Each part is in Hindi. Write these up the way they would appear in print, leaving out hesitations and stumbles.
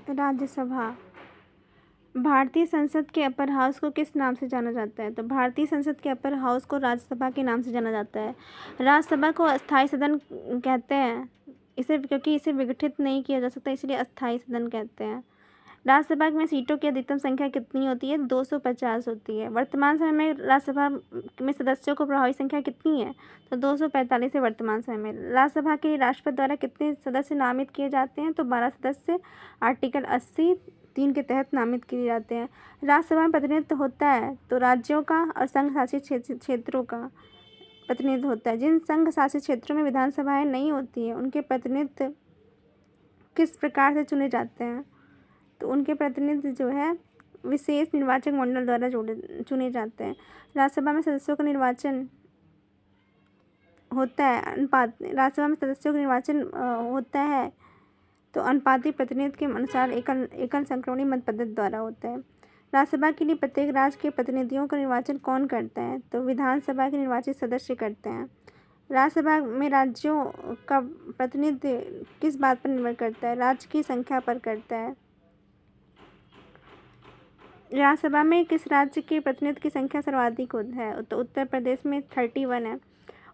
राज्यसभा। भारतीय संसद के अपर हाउस को किस नाम से जाना जाता है? तो भारतीय संसद के अपर हाउस को राज्यसभा के नाम से जाना जाता है। राज्यसभा को अस्थायी सदन कहते हैं इसे, क्योंकि इसे विघटित नहीं किया जा सकता, इसलिए अस्थायी सदन कहते हैं। राज्यसभा में सीटों की अधिकतम संख्या कितनी होती है? 250 होती है। वर्तमान समय में राज्यसभा में सदस्यों को प्रभावी संख्या कितनी है? तो 245 है वर्तमान समय में। राज्यसभा के लिए राष्ट्रपति द्वारा कितने सदस्य नामित किए जाते हैं? तो 12 सदस्य आर्टिकल 80(3) के तहत नामित किए जाते हैं। राज्यसभा में प्रतिनिधित्व होता है तो राज्यों का और संघ शासित क्षेत्रों का प्रतिनिधित्व होता है। जिन संघ शासित क्षेत्रों में विधानसभाएं नहीं होती हैं उनके प्रतिनिधित्व किस प्रकार से चुने जाते हैं? तो उनके प्रतिनिधि जो है विशेष निर्वाचक मंडल द्वारा चुने जाते हैं। राज्यसभा में सदस्यों का निर्वाचन होता है राज्यसभा में सदस्यों का निर्वाचन होता है तो अनुपातिक प्रतिनिधित्व के अनुसार एकल संक्रमणी मत पद्धति द्वारा होता है। राज्यसभा के लिए प्रत्येक राज्य के प्रतिनिधियों का निर्वाचन कौन करता है? तो विधानसभा के निर्वाचित सदस्य करते हैं। राज्यसभा में राज्यों का प्रतिनिधित्व किस बात पर निर्भर करता है? राज्य की संख्या पर करता है। राज्यसभा में किस राज्य के प्रतिनिधि की संख्या सर्वाधिक है? तो उत्तर प्रदेश में 31 है।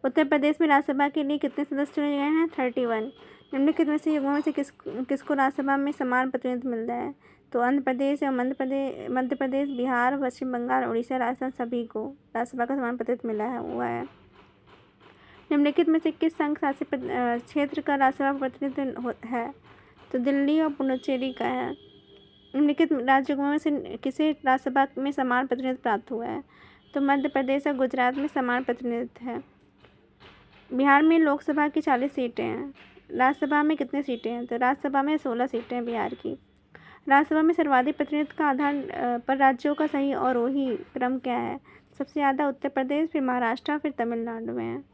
उत्तर प्रदेश में राज्यसभा के लिए कितने सदस्य चुने गए हैं? 31। निम्नलिखित में से युग्मों में से किसको राज्यसभा में समान प्रतिनिधित्व मिलता है? तो आंध्र प्रदेश एवं मध्य प्रदेश, बिहार, पश्चिम बंगाल, उड़ीसा, राजस्थान सभी को राज्यसभा का समान प्रतिनिधित्व मिला हुआ है। निम्नलिखित में से किस संघ शासित क्षेत्र का राज्यसभा प्रतिनिधित्व है? तो दिल्ली और पुडुचेरी का है। निम्नलिखित राज्यों में से किसे राज्यसभा में समान प्रतिनिधित्व प्राप्त हुआ है? तो मध्य प्रदेश और गुजरात में समान प्रतिनिधित्व है। बिहार में लोकसभा की 40 सीटें हैं। राज्यसभा में कितनी सीटें हैं? तो राज्यसभा में 16 सीटें हैं बिहार की। राज्यसभा में सर्वाधिक प्रतिनिधित्व का आधार पर राज्यों का सही और वही क्रम क्या है? सबसे ज़्यादा उत्तर प्रदेश, फिर महाराष्ट्र, फिर तमिलनाडु में है।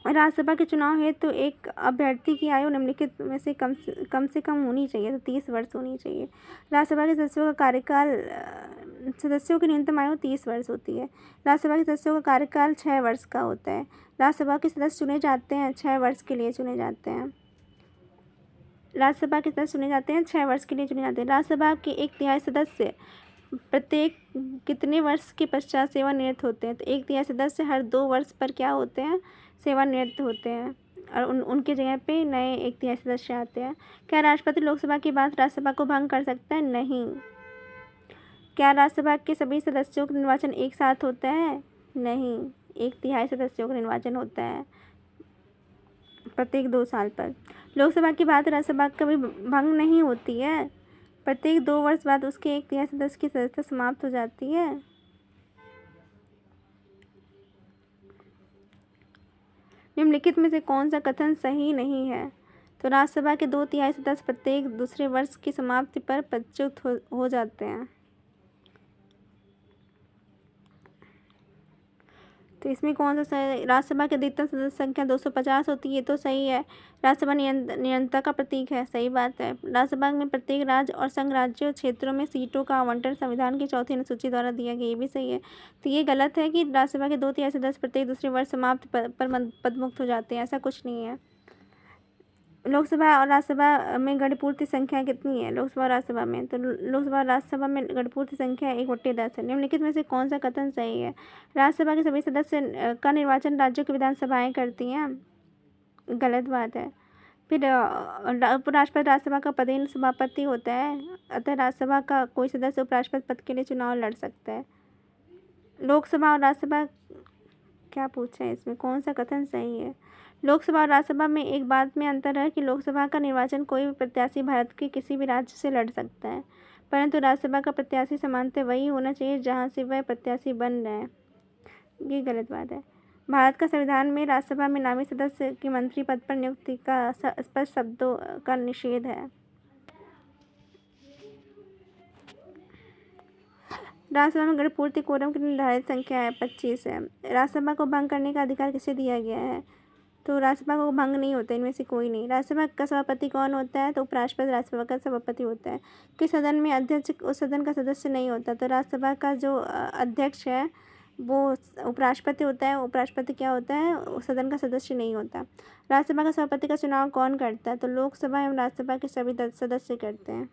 राज्यसभा के चुनाव हेतु तो एक अभ्यर्थी की आयु निम्नलिखित में से कम से कम होनी चाहिए, तो 30 वर्ष होनी चाहिए। राज्यसभा के सदस्यों का कार्यकाल सदस्यों की न्यूनतम आयु 30 वर्ष होती है। राज्यसभा के सदस्यों का कार्यकाल 6 वर्ष का होता है। राज्यसभा के सदस्य चुने जाते हैं 6 वर्ष के लिए चुने जाते हैं। राज्यसभा के सदस्य चुने जाते हैं 6 वर्ष के लिए चुने जाते हैं। राज्यसभा के 1/3 सदस्य प्रत्येक कितने वर्ष के पश्चात सेवानिवृत्त होते हैं? तो 1/3 सदस्य हर 2 वर्ष पर क्या होते हैं? सेवानिवृत्त होते हैं और उनके जगह पे नए 1/3 सदस्य आते हैं। क्या राष्ट्रपति लोकसभा के बाद राज्यसभा को भंग कर सकता है? नहीं। क्या राज्यसभा के सभी सदस्यों का निर्वाचन एक साथ होता है? नहीं। 1/3 सदस्यों का निर्वाचन होता है प्रत्येक 2 साल पर। लोकसभा के बाद राज्यसभा कभी भंग नहीं होती है। प्रत्येक 2 वर्ष बाद उसके 1/3 सदस्य की सदस्यता समाप्त हो जाती है। निम्नलिखित में से कौन सा कथन सही नहीं है? तो राज्यसभा के 2/3 सदस्य प्रत्येक दूसरे वर्ष की समाप्ति पर पदच्युत हो जाते हैं। तो इसमें कौन सा सही? राज्यसभा की अधिकतम सदस्य संख्या 250 होती है, ये तो सही है। राज्यसभा निरंतरता का प्रतीक है, सही बात है। राज्यसभा में प्रत्येक राज्य और संघ राज्य क्षेत्रों में सीटों का आवंटन संविधान की 4वीं अनुसूची द्वारा दिया गया, ये भी सही है। तो ये गलत है कि राज्यसभा के 2/3 सदस्य प्रत्येक दूसरे वर्ष समाप्त पर पदमुक्त हो जाते हैं, ऐसा कुछ नहीं है। लोकसभा और राज्यसभा में गणपूर्ति संख्या कितनी है? लोकसभा और राज्यसभा में, तो लोकसभा और राज्यसभा में गणपूर्ति संख्या 1/10 है। निम्नलिखित में से कौन सा कथन सही है? राज्यसभा के सभी सदस्य का निर्वाचन राज्यों की विधानसभाएं करती हैं, गलत बात है। फिर उपराष्ट्रपति राज्यसभा का पदेन सभापति होता है, अतः राज्यसभा का कोई सदस्य उपराष्ट्रपति पद के लिए चुनाव लड़ सकता है। लोकसभा और राज्यसभा क्या पूछा है इसमें, कौन सा कथन सही है? लोकसभा और राज्यसभा में एक बात में अंतर है कि लोकसभा का निर्वाचन कोई भी प्रत्याशी भारत के किसी भी राज्य से लड़ सकता है, परंतु राज्यसभा का प्रत्याशी सामान्यतः वही होना चाहिए जहां से वह प्रत्याशी बन रहे हैं, ये गलत बात है। भारत का संविधान में राज्यसभा में नामित सदस्य की मंत्री पद पर नियुक्ति का स्पष्ट शब्दों का निषेध है। राज्यसभा में गणपूर्ति कोरम की निर्धारित संख्या है 25 है। राज्यसभा को भंग करने का अधिकार किसे दिया गया है? तो राज्यसभा को भंग नहीं होता, इनमें से कोई नहीं। राज्यसभा का सभापति कौन होता है? तो उपराष्ट्रपति राज्यसभा का सभापति होता है। किस सदन में अध्यक्ष उस सदन का सदस्य नहीं होता? तो राज्यसभा का जो अध्यक्ष है वो उपराष्ट्रपति होता है। उपराष्ट्रपति क्या होता है, सदन का सदस्य नहीं होता। राज्यसभा का सभापति का चुनाव कौन करता है, तो लोकसभा एवं राज्यसभा के सभी सदस्य करते हैं।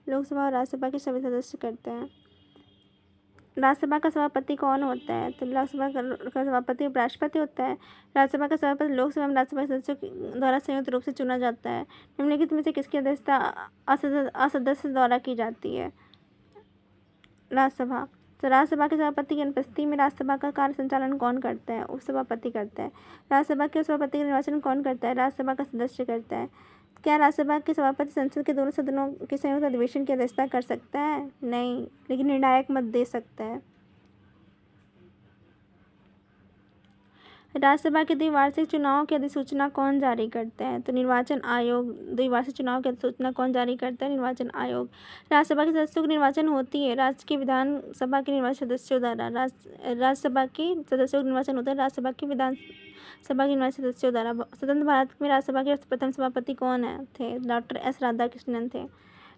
लोकसभा और राज्यसभा के सभी सदस्य करते हैं। राज्यसभा का सभापति कौन होता है, तो लोकसभा का सभापति उपराष्ट्रपति होता है। राज्यसभा का सभापति लोकसभा एवं राज्यसभा के सदस्यों द्वारा संयुक्त रूप से चुना जाता है। निम्नलिखित में से किसकी अध्यक्षता असदस्य द्वारा की जाती है, राज्यसभा। तो राज्यसभा के सभापति की अनुपस्थिति में राज्यसभा का कार्य संचालन कौन करता है, उपसभापति करता है। राज्यसभा के सभापति का निर्वाचन कौन करता है, राज्यसभा का सदस्य करता है। क्या राज्यसभा के सभापति संसद के दोनों सदनों के संयुक्त अधिवेशन की अध्यक्षता कर सकता है, नहीं, लेकिन निर्णायक मत दे सकता है। राज्यसभा के द्विवार्षिक चुनाव की अधिसूचना कौन जारी करता है, तो निर्वाचन आयोग। द्विवार्षिक चुनाव की अधिसूचना कौन जारी करता है, निर्वाचन आयोग। राज्यसभा के सदस्यों की निर्वाचन होती है राज्य की विधानसभा के निर्वाचित सदस्यों द्वारा। राज्यसभा के सदस्यों का निर्वाचन होता है राज्यसभा की विधानसभा के निर्वाचित सदस्यों द्वारा। स्वतंत्र भारत में राज्यसभा के प्रथम सभापति कौन थे, डॉक्टर एस राधाकृष्णन थे।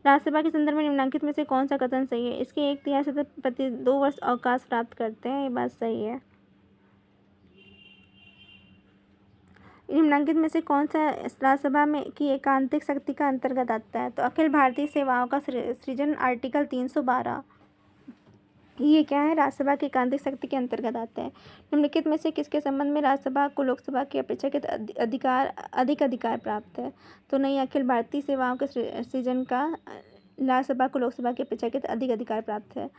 राज्यसभा के संदर्भ में निम्नलिखित में से कौन सा कथन सही है, इसके 1/3 सदस्य प्रति 2 वर्ष अवकाश प्राप्त करते हैं, ये बात सही है। निम्नलिखित में से कौन सा राज्यसभा में की एकांतिक शक्ति का अंतर्गत आता है, तो अखिल भारतीय सेवाओं का सृजन आर्टिकल 312, ये क्या है, राज्यसभा की एकांतिक शक्ति के अंतर्गत आता है। निम्नलिखित में से किसके संबंध में राज्यसभा को लोकसभा की अपेक्षाकृत अधिक अधिकार प्राप्त है, तो नहीं, अखिल भारतीय सेवाओं के सृजन का राज्यसभा को लोकसभा की अपेक्षाकृत अधिक अधिकार प्राप्त है।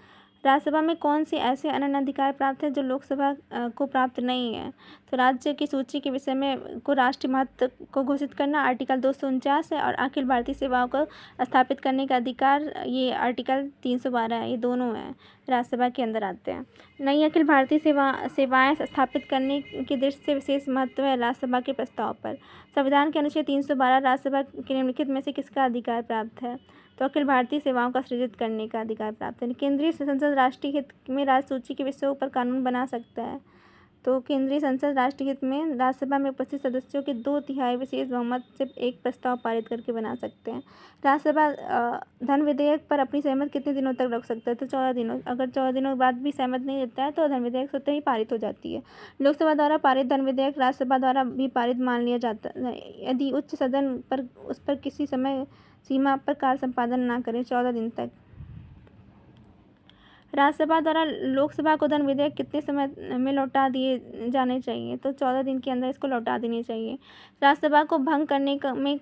राज्यसभा में कौन से ऐसे अनन्य अधिकार प्राप्त है जो लोकसभा को प्राप्त नहीं है, तो राज्य की सूची के विषय में को राष्ट्रीय महत्व को घोषित करना आर्टिकल 249 है, और अखिल भारतीय सेवाओं को स्थापित करने का अधिकार ये आर्टिकल 312 है। ये दोनों हैं राज्यसभा के अंदर आते हैं। नई अखिल भारतीय सेवाएं स्थापित करने की दृष्टि से विशेष महत्व है राज्यसभा के प्रस्ताव पर। संविधान के अनुच्छेद 312 राज्यसभा के निम्नलिखित में से किसका अधिकार प्राप्त है, तो अखिल भारतीय सेवाओं का सृजित करने का अधिकार प्राप्त है। केंद्रीय संसद राष्ट्रीय हित में राज्य सूची के विषयों पर कानून बना सकता है, तो केंद्रीय संसद राष्ट्रीय हित में राज्यसभा में उपस्थित सदस्यों के 2/3 विशेष बहुमत से एक प्रस्ताव पारित करके बना सकते हैं। राज्यसभा धन विधेयक पर अपनी सहमति कितने दिनों तक रख सकता है, तो 14 दिनों। अगर 14 दिनों के बाद भी सहमत नहीं देता है तो धन विधेयक स्वतः ही पारित हो जाती है। लोकसभा द्वारा पारित धन विधेयक राज्यसभा द्वारा भी पारित मान लिया जाता है यदि उच्च सदन पर उस पर किसी समय सीमा पर कार्य संपादन न करें 14 दिन तक। राज्यसभा द्वारा लोकसभा को धन विधेयक कितने समय में लौटा दिए जाने चाहिए, तो 14 दिन के अंदर इसको लौटा देनी चाहिए। राज्यसभा को भंग करने में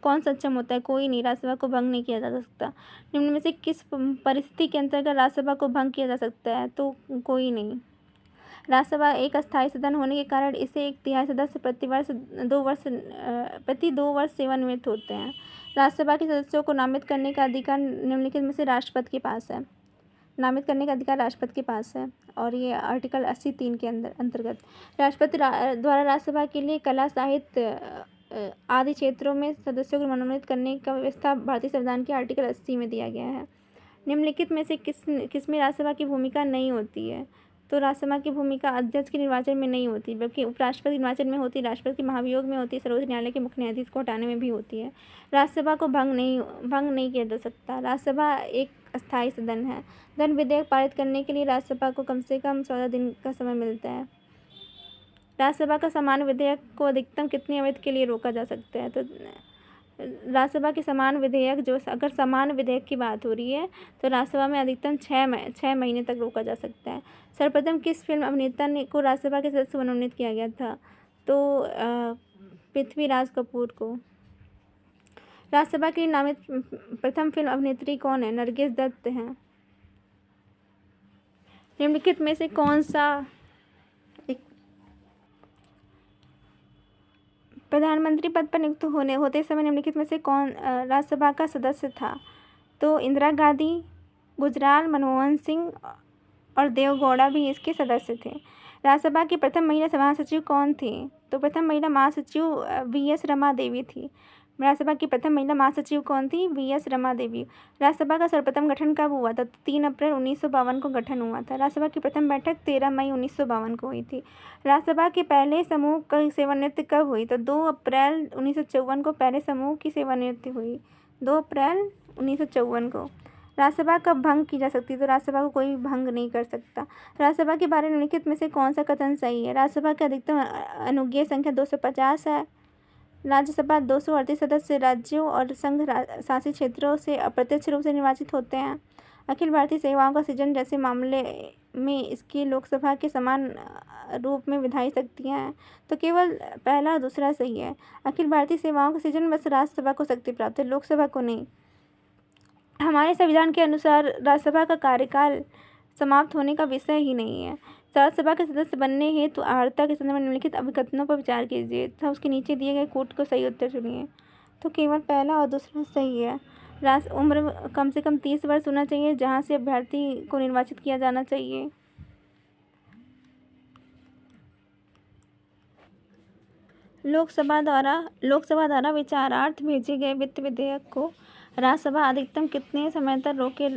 कौन सक्षम होता है, कोई नहीं, राज्यसभा को भंग नहीं किया जा सकता। निम्न में से किस परिस्थिति के अंतर्गत राज्यसभा को भंग किया जा सकता है, तो कोई नहीं। राज्यसभा एक अस्थायी सदन होने के कारण इसे 1/3 सदस्य प्रति 2 वर्ष सेवानिवृत्त होते हैं। राज्यसभा के सदस्यों को नामित करने का अधिकार निम्नलिखित में से राष्ट्रपति के पास है। नामित करने का अधिकार राष्ट्रपति के पास है, और ये आर्टिकल 80(3) के अंतर्गत। राष्ट्रपति द्वारा राज्यसभा के लिए कला, साहित्य आदि क्षेत्रों में सदस्यों को मनोनीत करने का व्यवस्था भारतीय संविधान के आर्टिकल 80 में दिया गया है। निम्नलिखित में से किसमें राज्यसभा की भूमिका नहीं होती है, तो राज्यसभा की भूमिका अध्यक्ष के निर्वाचन में नहीं होती, बल्कि उपराष्ट्रपति निर्वाचन में होती, राष्ट्रपति के महाभियोग में होती, सर्वोच्च न्यायालय के मुख्य न्यायाधीश को हटाने में भी होती है। राज्यसभा को भंग नहीं किया जा सकता। राज्यसभा एक अस्थायी सदन है। धन विधेयक पारित करने के लिए राज्यसभा को कम से कम 14 दिन का समय मिलता है। राज्यसभा का समान विधेयक को अधिकतम कितनी अवधि के लिए रोका जा सकता है, तो राज्यसभा के समान विधेयक अगर समान विधेयक की बात हो रही है तो राज्यसभा में अधिकतम 6 महीने तक रोका जा सकता है। सर्वप्रथम किस फिल्म अभिनेता को राज्यसभा के सदस्य मनोनीत किया गया था, तो पृथ्वीराज कपूर को। राज्यसभा के लिए नामित प्रथम फिल्म अभिनेत्री कौन है, नरगिस दत्त हैं। निम्नलिखित में से कौन सा प्रधानमंत्री पद पर नियुक्त होते समय निम्नलिखित में से कौन राज्यसभा का सदस्य था, तो इंदिरा गांधी, गुजराल, मनमोहन सिंह और देवगौड़ा भी इसके सदस्य थे। राज्यसभा की प्रथम महिला महासचिव कौन थी, तो प्रथम महिला महासचिव वी.एस. रमा देवी थी। राज्यसभा की प्रथम महिला महासचिव कौन थी, वी.एस. रमा देवी। राज्यसभा का सर्वप्रथम गठन कब हुआ था, 3 अप्रैल 1952 को गठन हुआ था। राज्यसभा की प्रथम बैठक 13 मई 1952 को हुई थी। राज्यसभा के पहले समूह की सेवानिवृत्ति कब हुई, तो 2 अप्रैल 1954 को पहले समूह की सेवानिवृत्ति हुई, 2 अप्रैल 1954 को। राज्यसभा कब भंग की जा सकती है? तो राज्यसभा को कोई भंग नहीं कर सकता। राज्यसभा के बारे में निम्नलिखित में से कौन सा कथन सही है? राज्यसभा की अधिकतम अनुज्ञेय संख्या 250 है। राज्यसभा 238 सदस्य राज्यों और संघ शासित क्षेत्रों से अप्रत्यक्ष रूप से निर्वाचित होते हैं। अखिल भारतीय सेवाओं का सृजन जैसे मामले में इसकी लोकसभा के समान रूप में विधायी शक्तियाँ हैं। तो केवल पहला और दूसरा सही है। अखिल भारतीय सेवाओं का सृजन बस राज्यसभा को शक्ति प्राप्त है, लोकसभा को नहीं। हमारे संविधान के अनुसार राज्यसभा का कार्यकाल समाप्त होने का विषय ही नहीं है। राज्यसभा के सदस्य बनने हेतु अर्हता के संदर्भ में निम्नलिखित अभिकथनों पर विचार कीजिए तथा उसके नीचे दिए गए कोट को सही उत्तर चुनिए। तो केवल पहला और दूसरा सही है। उम्र कम से कम 30 वर्ष होना चाहिए जहाँ से अभ्यर्थी को निर्वाचित किया जाना चाहिए। लोकसभा द्वारा विचारार्थ भेजे गए वित्त विधेयक को राज्यसभा अधिकतम कितने समय तक रोके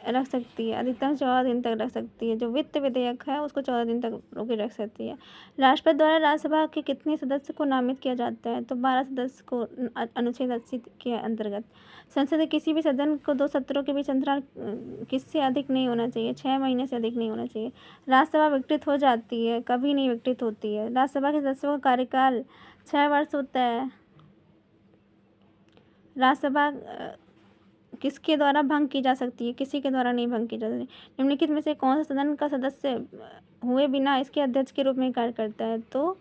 रख सकती है? अधिकतम 14 दिन तक रख सकती है। जो वित्त विधेयक है उसको 14 दिन तक रोके रख सकती है। राष्ट्रपति द्वारा राज्यसभा के कितने सदस्य को नामित किया जाता है? तो 12 सदस्य को अनुच्छेद 80 के अंतर्गत। संसद के किसी भी सदन को 2 सत्रों के बीच अंतराल किससे अधिक नहीं होना चाहिए? 6 महीने से अधिक नहीं होना चाहिए। राज्यसभा विघटित हो जाती है, कभी नहीं विघटित होती है। राज्यसभा के सदस्यों का कार्यकाल 6 वर्ष होता है। राज्यसभा किसके द्वारा भंग की जा सकती है? किसी के द्वारा नहीं भंग की जा सकती। निम्नलिखित में से कौन सा सदन का सदस्य हुए बिना इसके अध्यक्ष के रूप में कार्य करता है? तो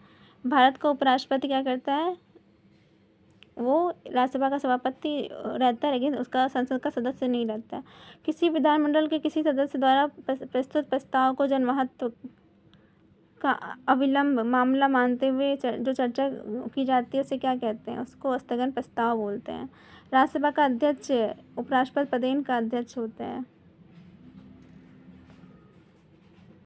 भारत का उपराष्ट्रपति क्या करता है? वो राज्यसभा का सभापति रहता है, लेकिन उसका संसद का सदस्य नहीं रहता है। किसी विधानमंडल के किसी सदस्य द्वारा प्रस्तुत प्रस्ताव को जनमहत्व का अविलंब मामला मानते हुए जो चर्चा की जाती है उसे क्या कहते हैं? उसको स्थगन प्रस्ताव बोलते हैं। राज्यसभा का अध्यक्ष उपराष्ट्रपति पदेन का अध्यक्ष होता है।